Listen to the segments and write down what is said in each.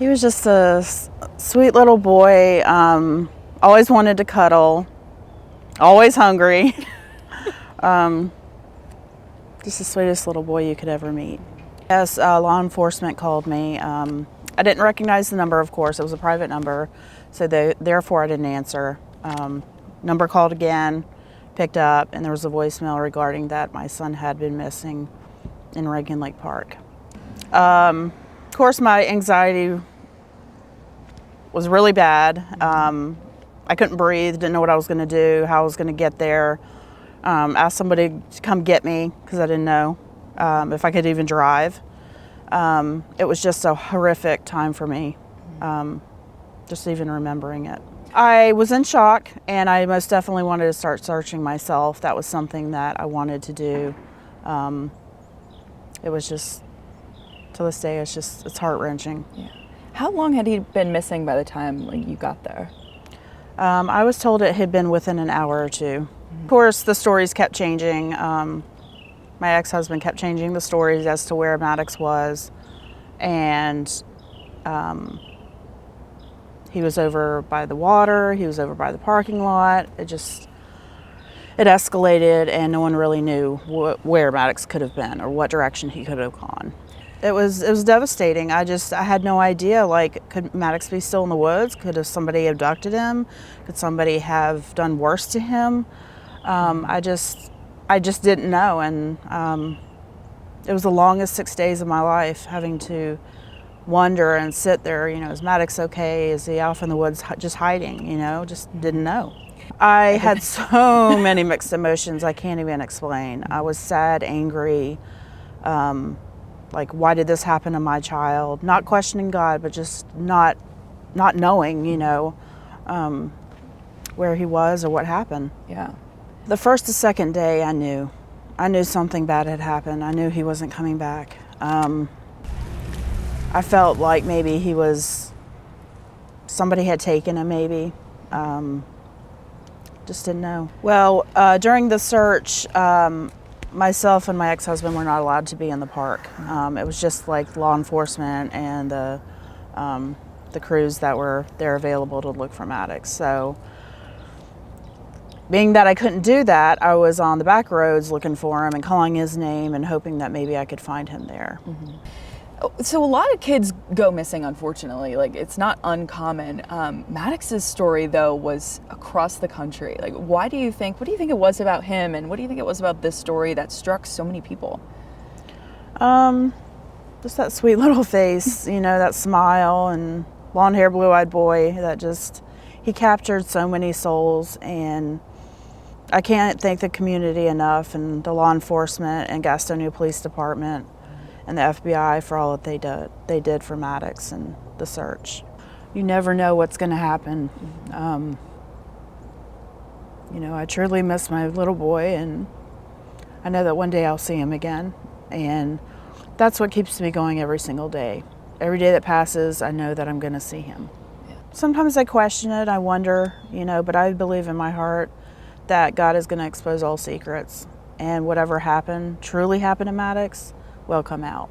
He was just a sweet little boy, always wanted to cuddle, always hungry. Just the sweetest little boy you could ever meet. Yes, law enforcement called me. I didn't recognize the number, of course. It was a private number, so therefore I didn't answer. Number called again, picked up, and there was a voicemail regarding that my son had been missing in Reagan Lake Park. Of course, my anxiety was really bad. I couldn't breathe, didn't know what I was going to do, how I was going to get there. Asked somebody to come get me because I didn't know if I could even drive. It was just a horrific time for me, just even remembering it. I was in shock, and I most definitely wanted to start searching myself. That was something that I wanted to do. It was just, to this day, it's heart-wrenching. Yeah. How long had he been missing by the time you got there? I was told it had been within an hour or two. Of course, the stories kept changing. My ex-husband kept changing the stories as to where Maddox was, and he was over by the water, he was over by the parking lot. It escalated, and no one really knew where Maddox could have been or what direction he could have gone. It was devastating. I had no idea, could Maddox be still in the woods? Could somebody abducted him? Could somebody have done worse to him? I just didn't know, and it was the longest 6 days of my life, having to wonder and sit there, is Maddox okay? Is he off in the woods just hiding, just didn't know. I had so many mixed emotions I can't even explain. I was sad, angry, why did this happen to my child? Not questioning God, but just not knowing, where he was or what happened. Yeah. The first to second day, I knew something bad had happened. I knew he wasn't coming back. I felt like maybe somebody had taken him, maybe. Just didn't know. Well, during the search, myself and my ex-husband were not allowed to be in the park. It was just law enforcement and the crews that were there available to look for Maddox. So, being that I couldn't do that, I was on the back roads looking for him and calling his name and hoping that maybe I could find him there. Mm-hmm. So a lot of kids go missing, unfortunately. It's not uncommon. Maddox's story, though, was across the country. What do you think it was about him, and what do you think it was about this story that struck so many people? Just that sweet little face, that smile, and blonde hair, blue-eyed boy he captured so many souls, and I can't thank the community enough, and the law enforcement and Gastonia Police Department and the FBI for all that they did for Maddox and the search. You never know what's going to happen. I truly miss my little boy, and I know that one day I'll see him again, and that's what keeps me going every single day. Every day that passes, I know that I'm going to see him. Yeah. Sometimes I question it, I wonder, but I believe in my heart that God is going to expose all secrets, and whatever truly happened to Maddox will come out.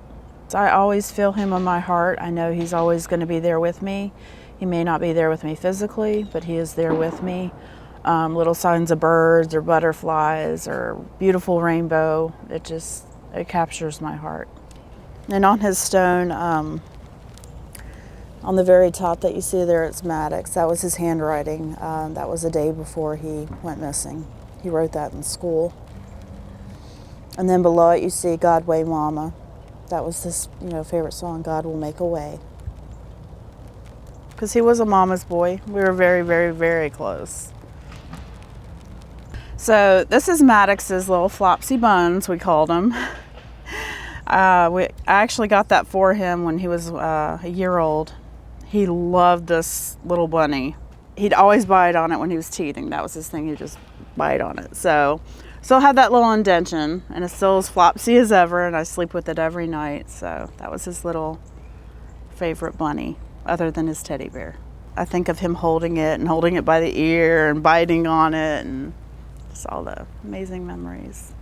So I always feel him in my heart. I know he's always going to be there with me. He may not be there with me physically, but he is there with me. Little signs of birds or butterflies or beautiful rainbow, it captures my heart. And on his stone, on the very top that you see there, it's Maddox. That was his handwriting. That was the day before he went missing. He wrote that in school. And then below it you see God Way Mama. That was his favorite song, God Will Make a Way. Because he was a mama's boy. We were very, very, very close. So this is Maddox's little flopsy buns, we called him. I actually got that for him when he was a year old. He loved this little bunny. He'd always bite on it when he was teething. That was his thing, he'd just bite on it. So still had that little indention, and it's still as flopsy as ever, and I sleep with it every night. So that was his little favorite bunny, other than his teddy bear. I think of him holding it and holding it by the ear and biting on it, and just all the amazing memories.